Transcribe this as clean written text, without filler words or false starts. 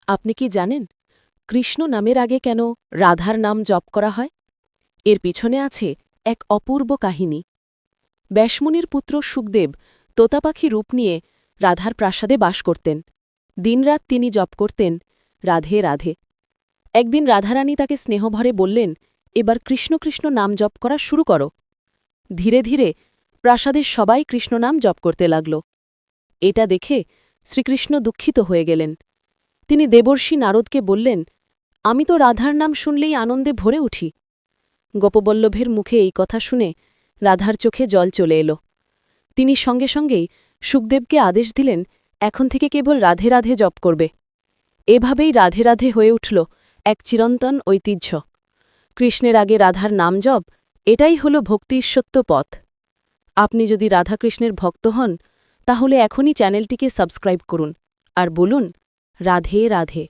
আপনি কি জানেন কৃষ্ণ নামের আগে কেন রাধার নাম জপ করা হয়? এর পিছনে আছে এক অপূর্ব কাহিনী। ব্যাসমুনির পুত্র সুখদেব তোতাপাখি রূপ নিয়ে রাধার প্রাসাদে বাস করতেন। দিনরাত তিনি জপ করতেন, রাধে রাধে। একদিন রাধারানী তাকে স্নেহভরে বললেন, এবার কৃষ্ণ কৃষ্ণ নাম জপ করা শুরু করো। ধীরে ধীরে প্রাসাদের সবাই কৃষ্ণ নাম জপ করতে লাগল। এটা দেখে শ্রীকৃষ্ণ দুঃখিত হয়ে গেলেন। তিনি দেবর্ষি নারদকে বললেন, আমি তো রাধার নাম শুনলেই আনন্দে ভরে উঠি। গোপবল্লভের মুখে এই কথা শুনে রাধার চোখে জল চলে এল। তিনি সঙ্গে সঙ্গেই সুখদেবকে আদেশ দিলেন, এখন থেকে কেবল রাধে রাধে জপ করবে। এভাবেই রাধে রাধে হয়ে উঠল এক চিরন্তন ঐতিহ্য। কৃষ্ণের আগে রাধার নাম জপ, এটাই হল ভক্তির সত্য পথ। আপনি যদি রাধাকৃষ্ণের ভক্ত হন তাহলে এখনই চ্যানেলটিকে সাবস্ক্রাইব করুন আর বলুন, রাধে রাধে।